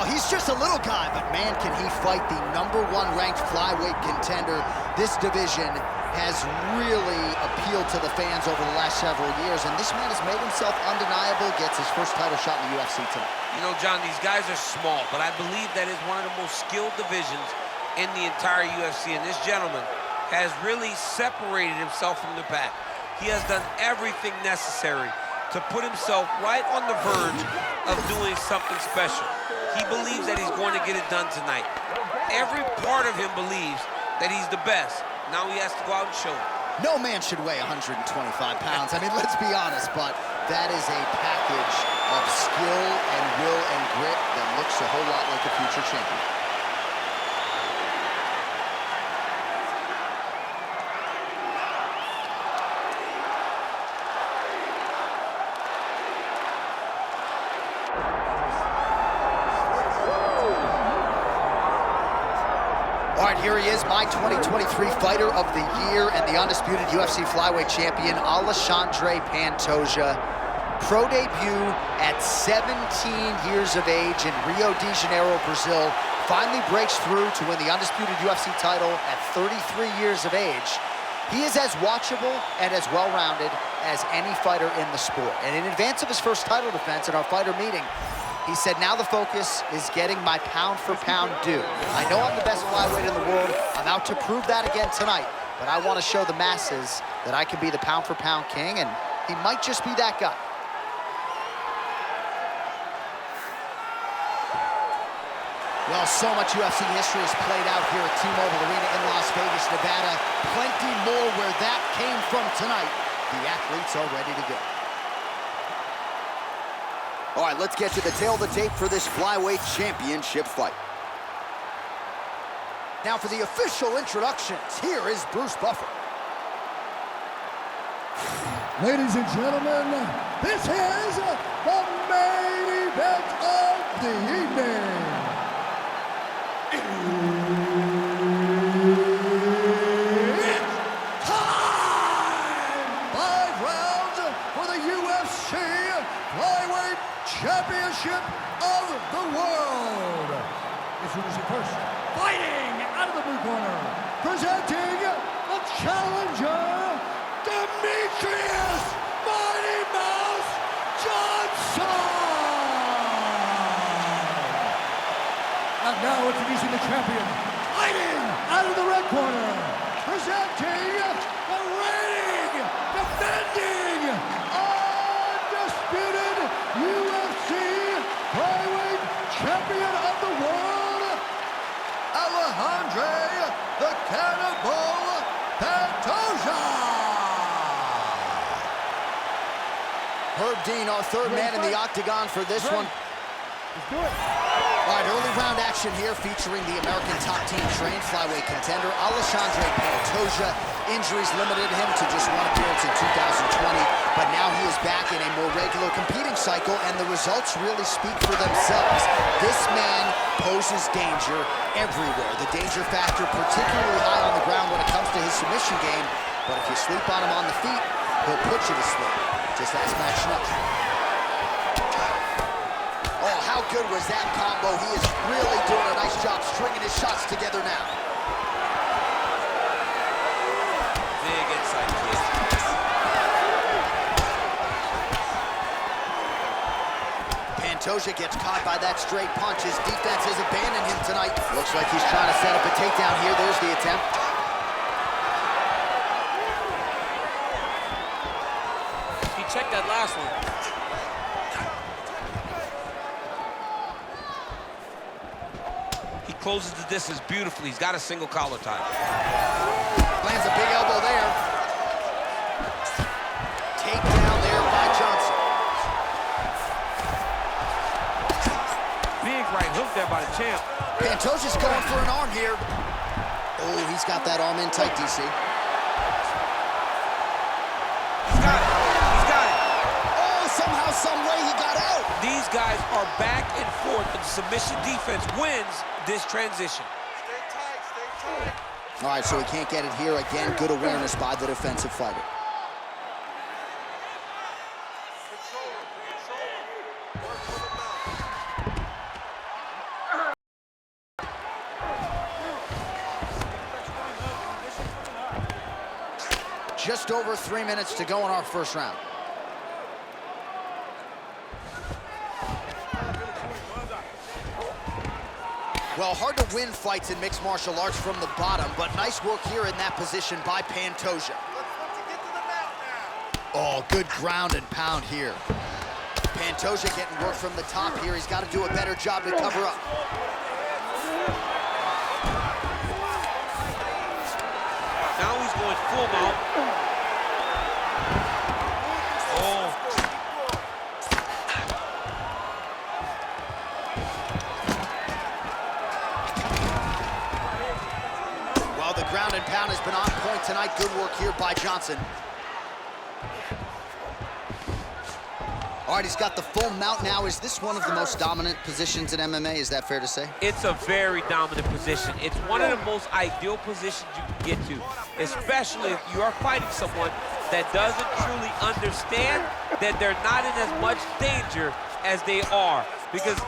he's just a little guy, but man, can he fight the #1 ranked flyweight contender. This division has really appealed to the fans over the last several years, and this man has made himself undeniable, gets his first title shot in the UFC tonight. You know, John, these guys are small, but I believe that is one of the most skilled divisions in the entire UFC, and this gentleman has really separated himself from the pack. He has done everything necessary to put himself right on the verge of doing something special. He believes that he's going to get it done tonight. Every part of him believes that he's the best. Now he has to go out and show it. No man should weigh 125 pounds. I mean, let's be honest, but that is a package of skill and will and grit that looks a whole lot like a future champion. All right, here he is, my 2023 Fighter of the Year and the undisputed UFC flyweight champion, Alexandre Pantoja. Pro debut at 17 years of age in Rio de Janeiro, Brazil. Finally breaks through to win the undisputed UFC title at 33 years of age. He is as watchable and as well-rounded as any fighter in the sport. And in advance of his first title defense in our fighter meeting, he said, now the focus is getting my pound-for-pound due. I know I'm the best flyweight in the world. I'm out to prove that again tonight. But I want to show the masses that I can be the pound-for-pound king, and he might just be that guy. Well, so much UFC history has played out here at T-Mobile Arena in Las Vegas, Nevada. Plenty more where that came from tonight. The athletes are ready to go. All right, let's get to the tail of the tape for this flyweight championship fight. Now for the official introductions, here is Bruce Buffer. Ladies and gentlemen, this is the main event of the evening. It's time! 5 rounds for the UFC Flyweight Championship of the world. Introducing first, fighting out of the blue corner, presenting the challenger, Demetrious Mighty Mouse Johnson. And now introducing the champion, fighting out of the red corner, presenting the reigning, defending, undisputed UFC flyweight champion of the world, Alexandre the Cannibal Pantoja. Herb Dean, our third man in the octagon for this one. Let's do it. All right, early round action here featuring the American top team trained flyweight contender, Alexandre Pantoja. Injuries limited him to just one appearance in 2020, but now he is back in a more regular competing cycle, and the results really speak for themselves. This man poses danger everywhere. The danger factor particularly high on the ground when it comes to his submission game, but if you sleep on him on the feet, he'll put you to sleep. Just ask Matt Schnuck. Oh, how good was that combo? He is really doing a nice job stringing his shots together now. Big inside kick. Pantoja gets caught by that straight punch. His defense has abandoned him tonight. Looks like he's trying to set up a takedown here. There's the attempt. He checked that last one. He closes the distance beautifully. He's got a single collar tie. Lands a big elbow there. Takedown there by Johnson. Big right hook there by the champ. Pantoja's going for an arm here. Oh, he's got that arm in tight, DC. He's got it. He's got it. Oh, somehow, some way he got out. These guys are back and forth, but the submission defense wins this transition. Stay tight, stay tight. All right, so he can't get it here. Again, good awareness by the defensive fighter. just over 3 minutes to go in our first round. Well, hard to win fights in mixed martial arts from the bottom, but nice work here in that position by Pantoja. Oh, good ground and pound here. Pantoja getting work from the top here. He's got to do a better job to cover up. Now he's going full mount. Oh. Well, the ground and pound has been on point tonight. Good work here by Johnson. All right, he's got the full mount now. Is this one of the most dominant positions in MMA? Is that fair to say? It's a very dominant position. It's one of the most ideal positions you can get to, especially if you are fighting someone that doesn't truly understand that they're not in as much danger as they are, because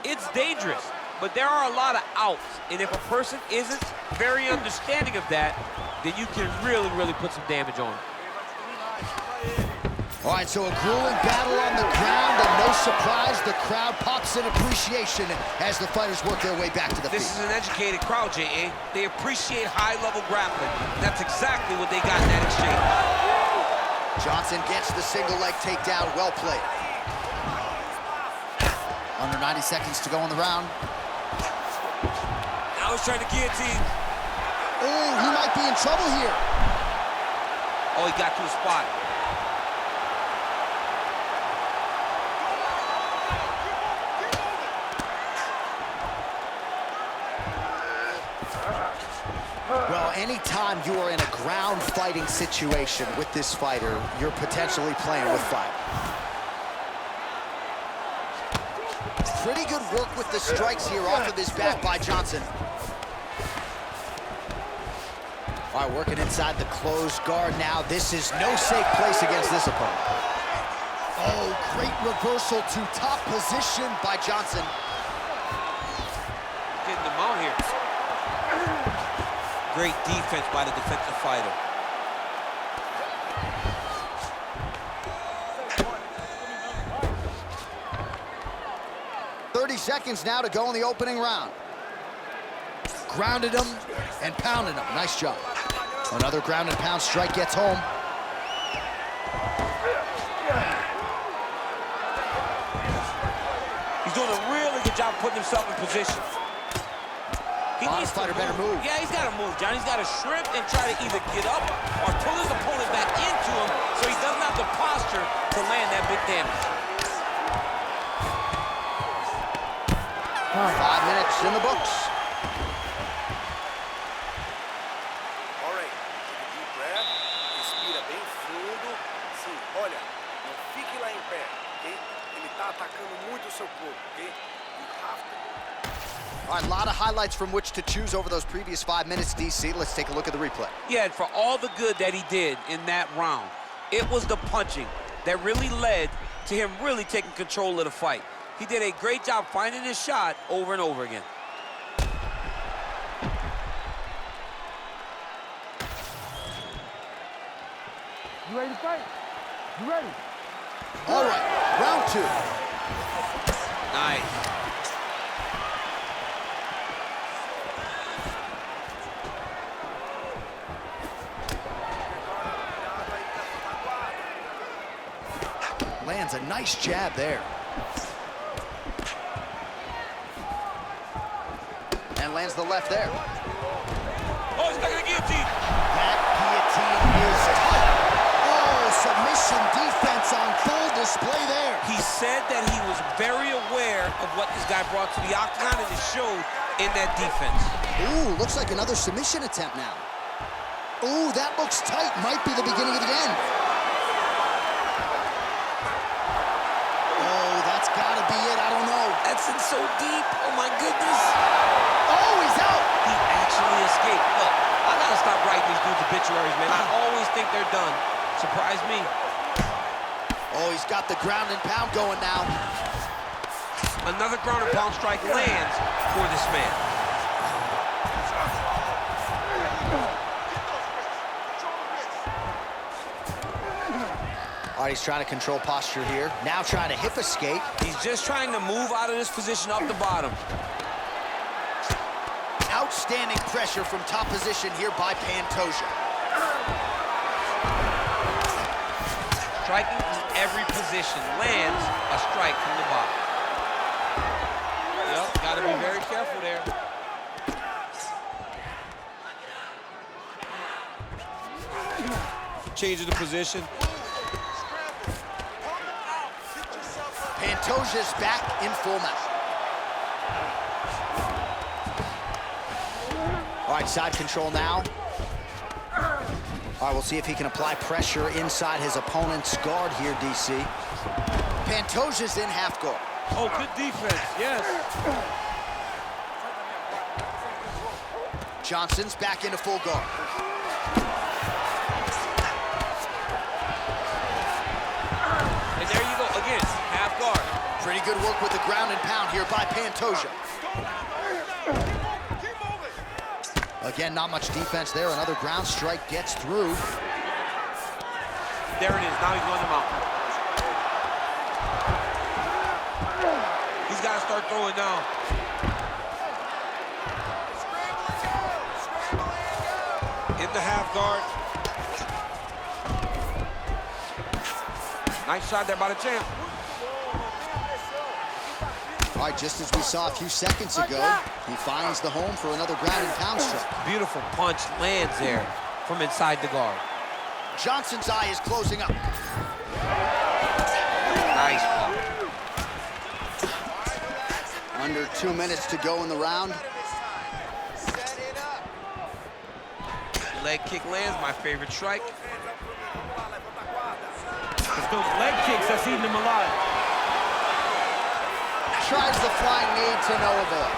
it's dangerous, but there are a lot of outs, and if a person isn't very understanding of that, then you can really, really put some damage on them. All right, so a grueling battle on the ground, and no surprise, the crowd pops in appreciation as the fighters work their way back to the feet. This is an educated crowd, J.A. They appreciate high-level grappling. That's exactly what they got in that exchange. Johnson gets the single leg takedown, well played. Under 90 seconds to go in the round. Now he's trying to guillotine. Oh, he might be in trouble here. Oh, he got to the spot. Well, anytime you are in a ground fighting situation with this fighter, you're potentially playing with fire. Pretty good work with the strikes here off of his back by Johnson. All right, working inside the closed guard now. This is no safe place against this opponent. Oh, great reversal to top position by Johnson. Getting them out here. Great defense by the defensive fighter. Seconds now to go in the opening round. Grounded him and pounded him. Nice job. Another ground and pound strike gets home. He's doing a really good job putting himself in position. He needs to fighter better move. Yeah, he's got to move, John. He's got to shrimp and try to either get up or pull his opponent back into him so he doesn't have the posture to land that big damage. 5 minutes in the books. All right, take a deep breath. Respira bem fundo. Sim, olha, não fique lá em pé, ok? Ele tá atacando muito o seu corpo, ok? You have to. All right, a lot of highlights from which to choose over those previous 5 minutes, DC. Let's take a look at the replay. Yeah, and for all the good that he did in that round, it was the punching that really led to him really taking control of the fight. He did a great job finding his shot over and over again. You ready to fight? You ready? All right, round 2. Nice. Lands a nice jab there. And lands the left there. Oh, he's stuck in the guillotine. That guillotine is tight. Oh, submission defense on full display there. He said that he was very aware of what this guy brought to the octagon, and it showed in that defense. Ooh, looks like another submission attempt now. Ooh, that looks tight. Might be the beginning of the end. Oh, that's gotta be it. I don't know. That's in so deep. Oh, my goodness. Oh, he's out. He actually escaped. Look, I gotta stop writing these dudes obituaries, man. I always think they're done. Surprise me. Oh, he's got the ground and pound going now. Another ground and pound strike lands for this man. All right, he's trying to control posture here. Now trying to hip escape. He's just trying to move out of this position up the bottom. Outstanding pressure from top position here by Pantoja. Striking from every position lands a strike from the bottom. Yep, got to be very careful there. Changing the position. Pantoja's back in full mount. All right, side control now. All right, we'll see if he can apply pressure inside his opponent's guard here, DC. Pantoja's in half guard. Oh, good defense, yes. Johnson's back into full guard. And there you go, again, half guard. Pretty good work with the ground and pound here by Pantoja. Again, not much defense there. Another ground strike gets through. There it is, now he's going to mount. He's got to start throwing down. In the half guard. Nice shot there by the champ. All right, just as we saw a few seconds ago, he finds the home for another ground and pound strike. Beautiful punch lands there from inside the guard. Johnson's eye is closing up. Nice block. Under 2 minutes to go in the round. Leg kick lands, my favorite strike. It's those leg kicks that's eating him alive. Tries the flying knee to no avail.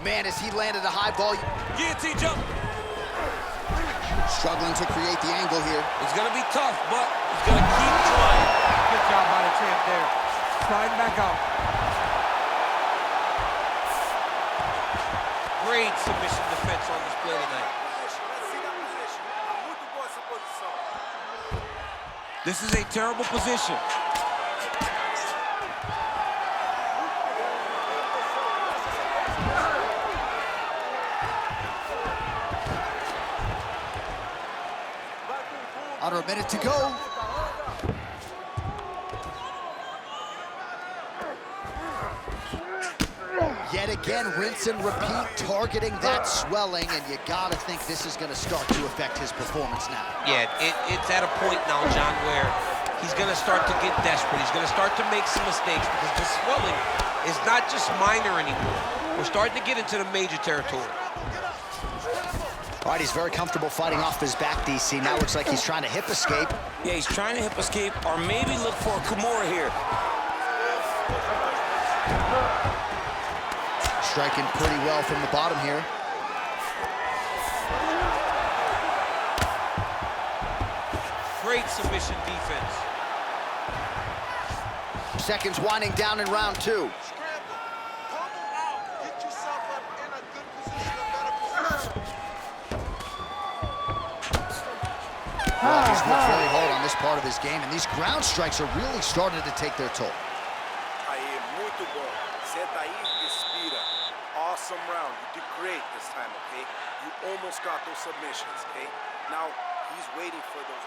Man, as he landed a high ball. Guillotine jump. Struggling to create the angle here. It's gonna be tough, but he's gonna keep trying. Good job by the champ there. Sliding back out. Great submission defense on display tonight. This is a terrible position. Under a minute to go. Yet again, rinse and repeat, targeting that swelling, and you gotta think this is gonna start to affect his performance now. Yeah, it's at a point now, John, where he's gonna start to get desperate. He's gonna start to make some mistakes because the swelling is not just minor anymore. We're starting to get into the major territory. All right, he's very comfortable fighting off his back, DC. Now looks like he's trying to hip escape. Yeah, he's trying to hip escape or maybe look for a Kimura here. Striking pretty well from the bottom here. Great submission defense. Seconds winding down in round two. Well, he's worked very hard on this part of his game, and these ground strikes are really starting to take their toll. Aí, muito bom. Senta aí, respira. Awesome round. You did great this time, okay? You almost got those submissions, okay? Now, he's waiting for those.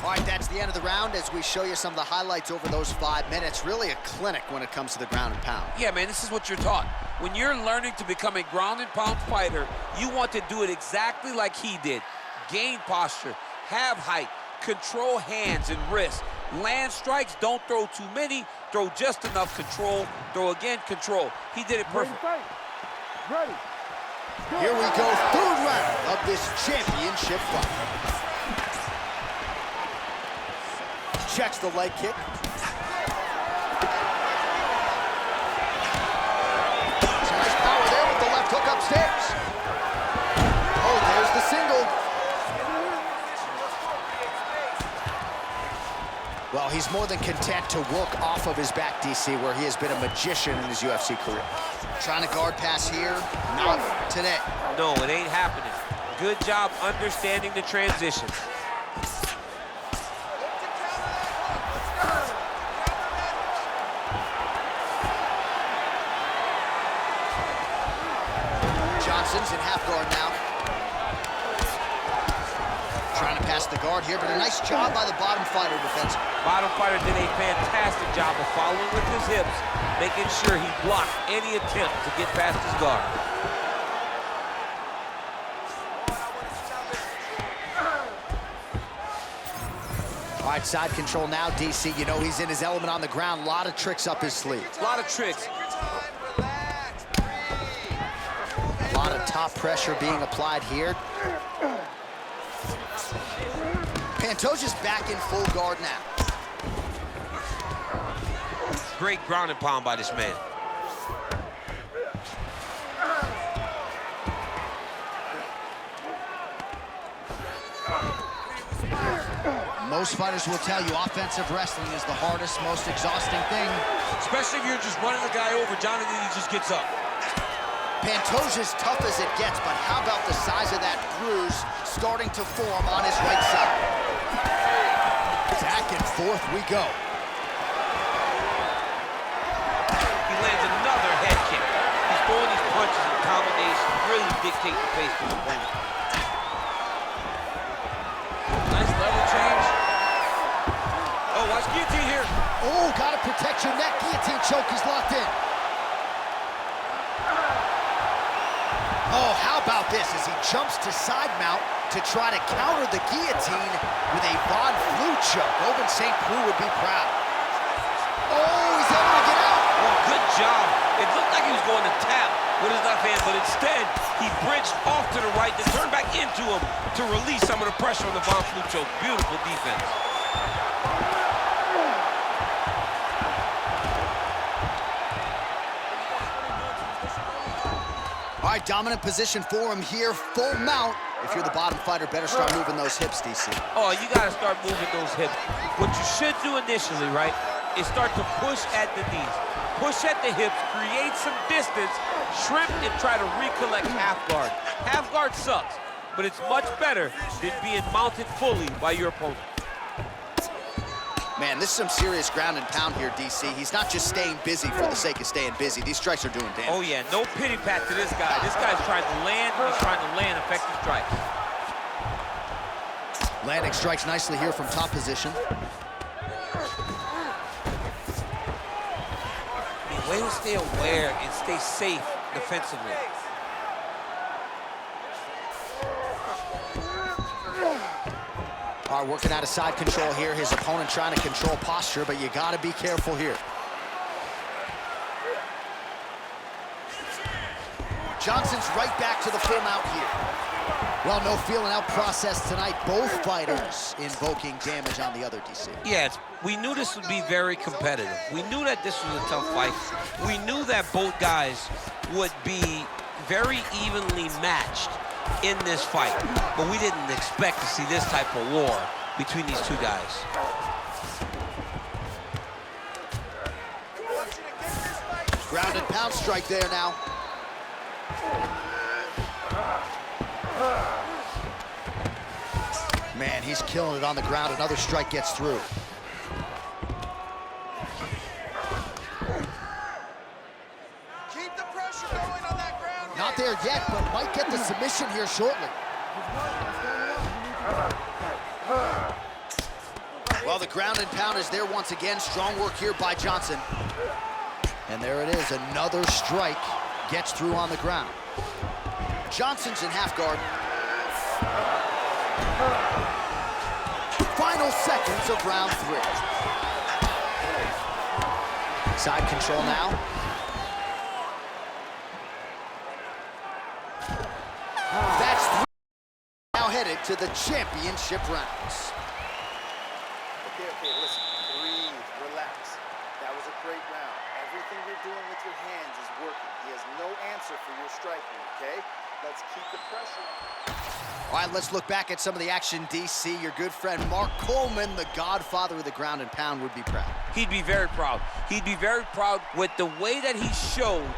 All right, that's the end of the round as we show you some of the highlights over those 5 minutes. Really a clinic when it comes to the ground and pound. Yeah, man, this is what you're taught. When you're learning to become a ground and pound fighter, you want to do it exactly like he did. Gain posture, have height, control hands and wrists. Land strikes, don't throw too many, throw just enough, control, throw again, control. He did it perfect. Ready. Here we go, third round of this championship fight. Checks the leg kick. Some nice power there with the left hook upstairs. Oh, there's the single. Well, he's more than content to work off of his back, DC, where he has been a magician in his UFC career. Trying to guard pass here, not today. No, it ain't happening. good job understanding the transitions. Johnson's in half guard now. Trying to pass the guard here, but a nice job by the bottom fighter defense. Bottom fighter did a fantastic job of following with his hips, making sure he blocked any attempt to get past his guard. All right, side control now, DC. You know he's in his element on the ground. A lot of tricks up his sleeve. A lot of tricks. A lot of top pressure being applied here. Pantoja's back in full guard now. Great ground and pound by this man. Most fighters will tell you offensive wrestling is the hardest, most exhausting thing. Especially if you're just running the guy over, Jonathan, he just gets up. Pantoja's tough as it gets, but how about the size of that bruise starting to form on his right side? Back and forth we go. He lands another head kick. He's throwing these punches in combination, really dictate the pace for the opponent. Nice level change. Oh, watch guillotine here. Oh, gotta protect your neck. Guillotine choke is locked in. Oh, how about this as he jumps to side mount to try to counter the guillotine with a Von Flue choke. Owen St. Preux would be proud. Oh, he's able to get out. Oh, good job. It looked like he was going to tap with his left hand, but instead, he bridged off to the right, then turned back into him to release some of the pressure on the Von Flue choke. Beautiful defense. All right, dominant position for him here, full mount. If you're the bottom fighter, better start moving those hips, DC. Oh, you got to start moving those hips. What you should do initially, right, is start to push at the knees. Push at the hips, create some distance, shrimp, and try to recollect half guard. Half guard sucks, but it's much better than being mounted fully by your opponent. Man, this is some serious ground and pound here, DC. He's not just staying busy for the sake of staying busy. These strikes are doing damage. Oh, yeah, no pity pat to this guy. This guy's trying to land, he's trying to land effective strikes. Landing strikes nicely here from top position. I mean, way to stay aware and stay safe defensively. All right, working out of side control here. His opponent trying to control posture, but you got to be careful here. Johnson's right back to the full mount here. Well, no feeling out process tonight. Both fighters invoking damage on the other, DC. Yes, we knew this would be very competitive. We knew that this was a tough fight. We knew that both guys would be very evenly matched in this fight, but we didn't expect to see this type of war between these two guys. Ground and pound strike there now. Man, he's killing it on the ground. Another strike gets through. Keep the pressure going on that ground. Not there yet, but might get the submission here shortly. Well, the ground and pound is there once again. Strong work here by Johnson. And there it is, another strike gets through on the ground. Johnson's in half guard. Final seconds of round 3. Side control now. That's 3 now headed to the championship rounds. Okay, listen, breathe, relax. That was a great round. Everything you're doing with your hands is working. He has no answer for your striking, okay? Let's keep the pressure. All right, let's look back at some of the action, DC. Your good friend Mark Coleman, the godfather of the ground and pound, would be proud. He'd be very proud. He'd be very proud with the way that he showed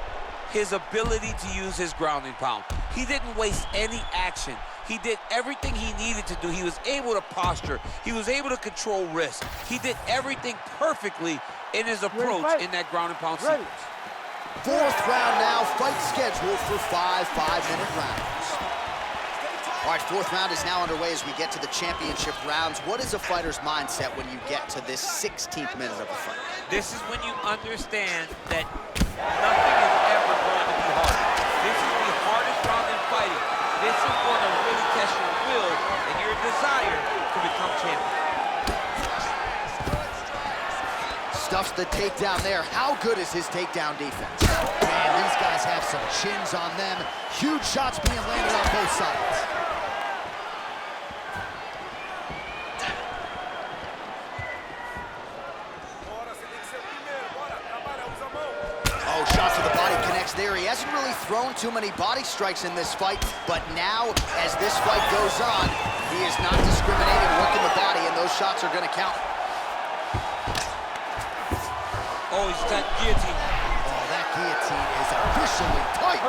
his ability to use his ground and pound. He didn't waste any action. He did everything he needed to do. He was able to posture. He was able to control risk. He did everything perfectly in his approach in that ground and pound sequence. Fourth round now, fight scheduled for 5 5-minute rounds. All right, fourth round is now underway as we get to the championship rounds. What is a fighter's mindset when you get to this 16th minute of a fight? This is when you understand that nothing is ever going to be hard. This is the hardest round in fighting. This is going to really test your will and your desire to become champion. Stuffs the takedown there. How good is his takedown defense? Man, these guys have some chins on them. Huge shots being landed on both sides. Oh, shot to the body connects there. He hasn't really thrown too many body strikes in this fight, but now, as this fight goes on, he is not discriminating, working the body, and those shots are going to count. Oh, he's that guillotine. Oh, that guillotine is officially tight.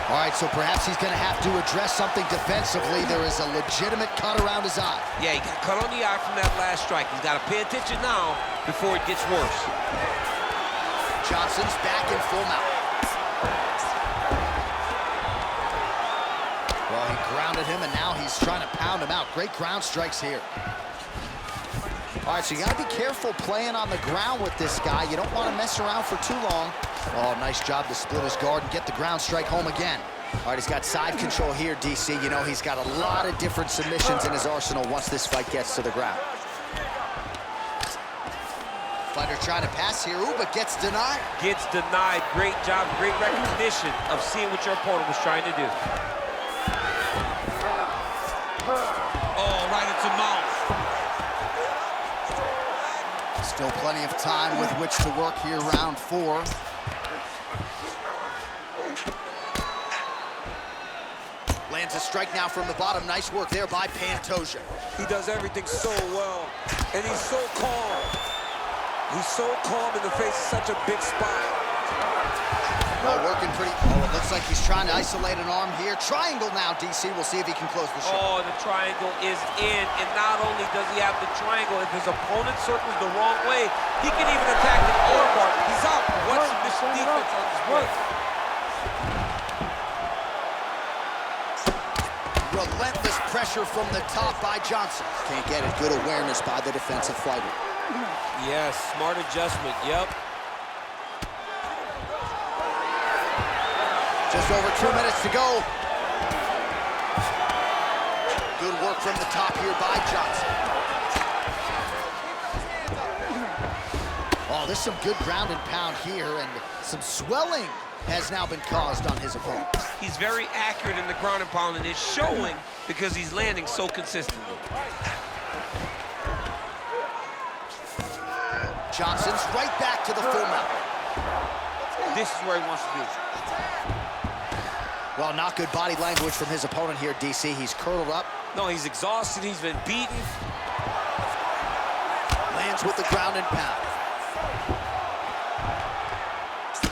All right, so perhaps he's going to have to address something defensively. There is a legitimate cut around his eye. Yeah, he got cut on the eye from that last strike. He's got to pay attention now before it gets worse. Johnson's back in full mount. Well, he grounded him, and now he's trying to pound him out. Great ground strikes here. All right, so you gotta be careful playing on the ground with this guy. You don't want to mess around for too long. Oh, nice job to split his guard and get the ground strike home again. All right, he's got side control here, DC. You know, he's got a lot of different submissions in his arsenal once this fight gets to the ground. Fighter trying to pass here, ooh, but gets denied. Gets denied. Great job, great recognition of seeing what your opponent was trying to do. Oh, right into mouth. Still plenty of time with which to work here, round 4. Lands a strike now from the bottom. Nice work there by Pantoja. He does everything so well, and he's so calm. He's so calm in the face of such a big spot. Oh, working pretty. Oh, it looks like he's trying to isolate an arm here. Triangle now, DC. We'll see if he can close the shot. Oh, the triangle is in, and not only does he have the triangle, if his opponent circles the wrong way, he can even attack the armbar. He's up. What's the defense on this way? Relentless pressure from the top by Johnson. Can't get it. Good awareness by the defensive fighter. Yes, smart adjustment. Yep. Just over 2 minutes to go. Good work from the top here by Johnson. Oh, there's some good ground and pound here, and some swelling has now been caused on his opponent. He's very accurate in the ground and pound, and it's showing because he's landing so consistently. Johnson's right back to the full mount. This is where he wants to be. Well, not good body language from his opponent here, DC. He's curled up. No, he's exhausted. He's been beaten. Lands with the ground and pound.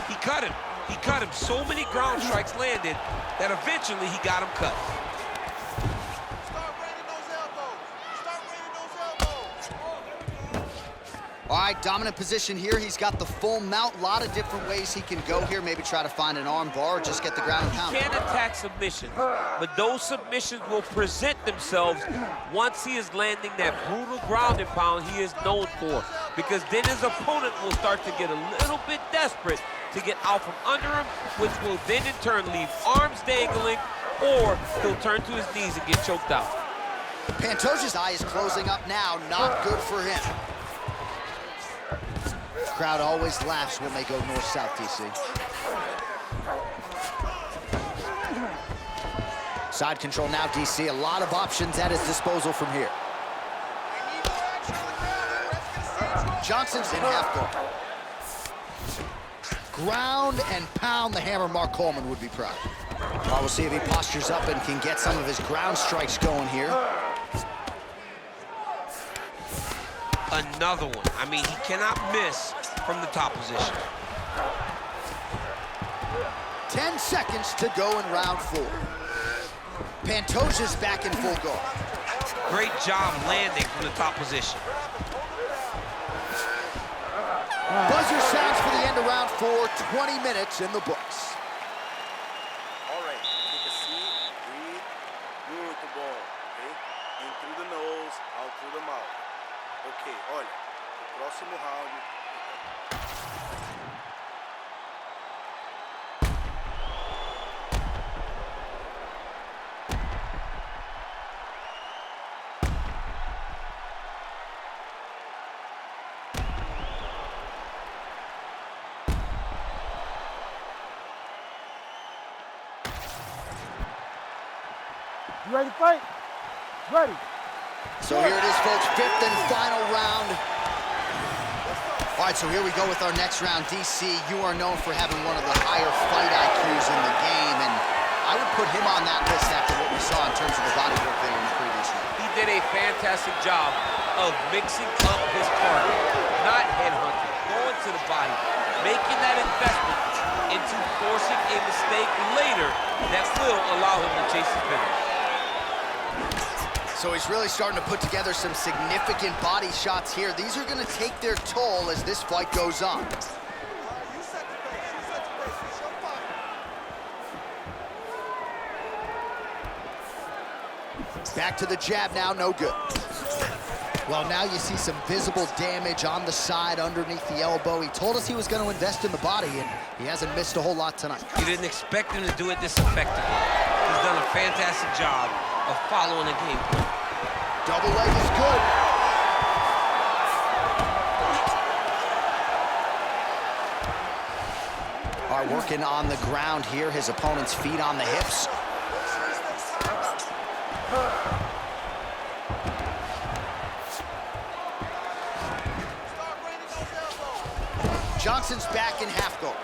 He cut him. He cut him. So many ground strikes landed that eventually he got him cut. All right, dominant position here. He's got the full mount. A lot of different ways he can go here. Maybe try to find an arm bar or just get the ground and pound. He can attack submissions, but those submissions will present themselves once he is landing that brutal ground and pound he is known for. Because then his opponent will start to get a little bit desperate to get out from under him, which will then in turn leave arms dangling, or he'll turn to his knees and get choked out. Pantoja's eye is closing up now. Not good for him. Crowd always laughs when they go north-south, DC. Side control now, DC. A lot of options at his disposal from here. Johnson's in half guard. Ground and pound the hammer. Mark Coleman would be proud. Well, we'll see if he postures up and can get some of his ground strikes going here. Another one. I mean, he cannot miss from the top position. 10 seconds to go in round 4. Pantoja's back in full guard. Great job landing from the top position. Buzzer sounds for the end of round 4, 20 minutes in the books. All right, take a seat, breathe. Muito bom, okay? In through the nose, out through the mouth. Ok, olha, o próximo round. You ready to fight? Ready. So here it is, folks, 5th and final round. All right, so here we go with our next round. DC, you are known for having one of the higher fight IQs in the game, and I would put him on that list after what we saw in terms of the body work there in the previous round. He did a fantastic job of mixing up his target, not headhunting, going to the body, making that investment into forcing a mistake later that will allow him to chase his finish. So he's really starting to put together some significant body shots here. These are going to take their toll as this fight goes on. Back to the jab now, no good. Well, now you see some visible damage on the side underneath the elbow. He told us he was going to invest in the body, and he hasn't missed a whole lot tonight. You didn't expect him to do it this effectively. He's done a fantastic job of following the game plan. Double leg is good. All right, working on the ground here. His opponent's feet on the hips. Johnson's back in half guard.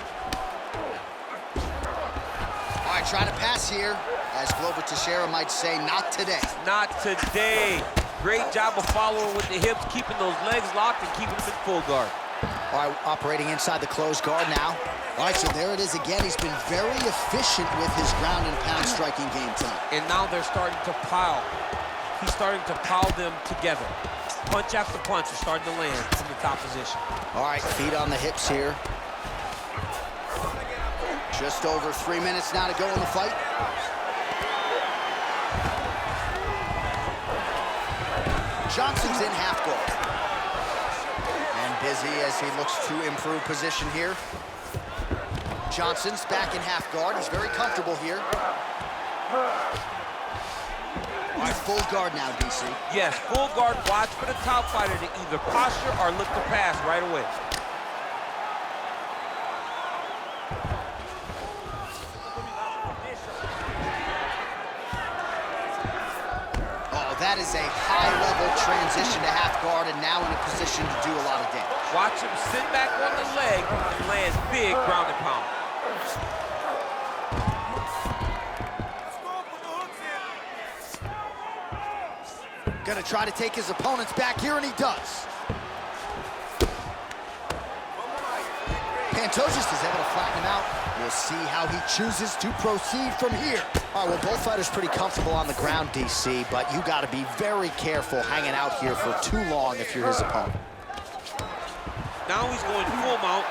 All right, trying to pass here. As Glover Teixeira might say, not today. Not today. Great job of following with the hips, keeping those legs locked and keeping them in full guard. All right, operating inside the closed guard now. All right, so there it is again. He's been very efficient with his ground and pound striking game tonight. And now they're starting to pile. He's starting to pile them together. Punch after punch is starting to land from the top position. All right, feet on the hips here. Just over 3 minutes now to go in the fight. Johnson's in half guard. And busy as he looks to improve position here. Johnson's back in half guard. He's very comfortable here. All right, full guard now, DC. Yes, full guard. Watch for the top fighter to either posture or look to pass right away. That is a high-level transition to half guard, and now in a position to do a lot of damage. Watch him sit back on the leg and land big ground and pound. Gonna try to take his opponents back here, and he does. Pantoja is able to flatten him out. We'll see how he chooses to proceed from here. All right, well, both fighters pretty comfortable on the ground, DC, but you got to be very careful hanging out here for too long if you're his opponent. Now he's going full mount.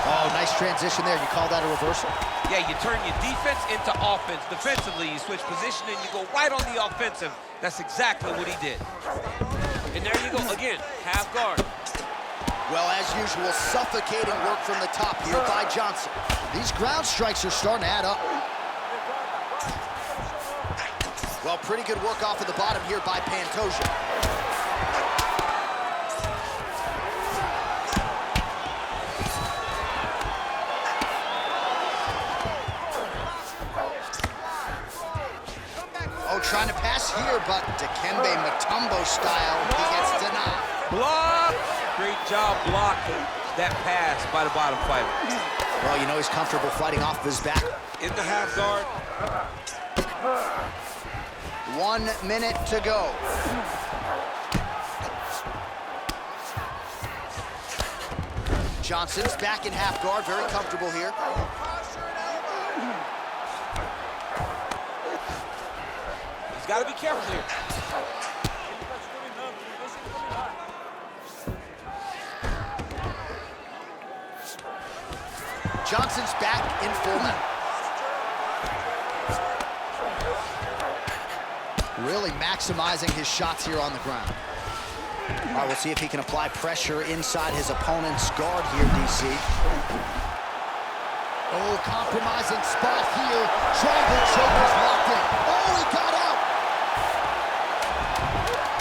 Oh, nice transition there. You call that a reversal? Yeah, you turn your defense into offense. Defensively, you switch position and you go right on the offensive. That's exactly what he did. And there you go, again, half guard. Well, as usual, suffocating work from the top here by Johnson. These ground strikes are starting to add up. Well, pretty good work off of the bottom here by Pantoja. Oh, trying to pass here, but Dikembe Mutombo style, he gets denied. Block! Great job blocking that pass by the bottom fighter. Well, you know he's comfortable fighting off of his back. In the half guard. 1 minute to go. Johnson's back in half guard, very comfortable here. He's got to be careful here. Johnson's back in full now. Really maximizing his shots here on the ground. All right, we'll see if he can apply pressure inside his opponent's guard here, DC. Oh, compromising spot here. Triangle choke is locked in. Oh, he got out.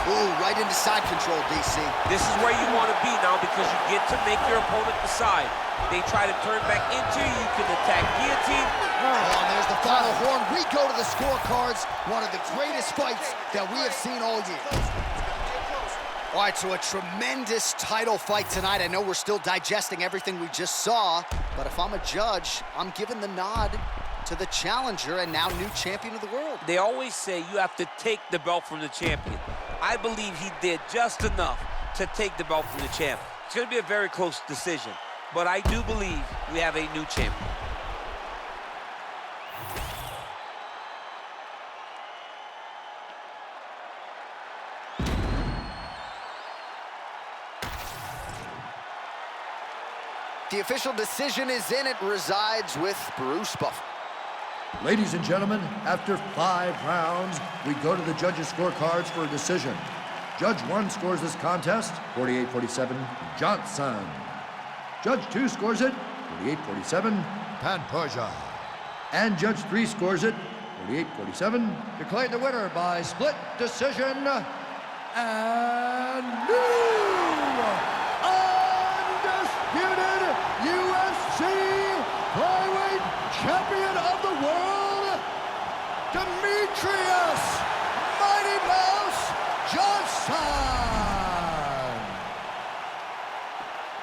Ooh, right into side control, DC. This is where you want to be now because you get to make your opponent decide. They try to turn back into you, you can attack guillotine. Oh, and there's the final horn. We go to the scorecards. One of the greatest fights that we have seen all year. All right, so a tremendous title fight tonight. I know we're still digesting everything we just saw, but if I'm a judge, I'm giving the nod to the challenger and now new champion of the world. They always say you have to take the belt from the champion. I believe he did just enough to take the belt from the champ. It's going to be a very close decision, but I do believe we have a new champion. The official decision is in. It resides with Bruce Buffer. Ladies and gentlemen, after 5 rounds, we go to the judges' scorecards for a decision. Judge 1 scores this contest, 48-47, Johnson. Judge 2 scores it, 48-47, Pantoja. And Judge 3 scores it, 48-47. Declared the winner by split decision, and new undisputed UFC flyweight champion of the world, Demetrious Mighty Mouse Johnson.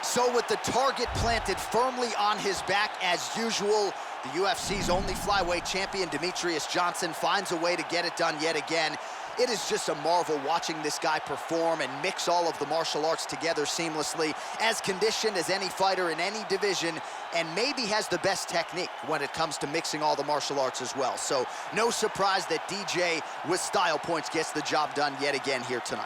So with the target planted firmly on his back as usual, the UFC's only flyweight champion, Demetrious Johnson, finds a way to get it done yet again. It is just a marvel watching this guy perform and mix all of the martial arts together seamlessly, as conditioned as any fighter in any division, and maybe has the best technique when it comes to mixing all the martial arts as well. So no surprise that DJ, with style points, gets the job done yet again here tonight.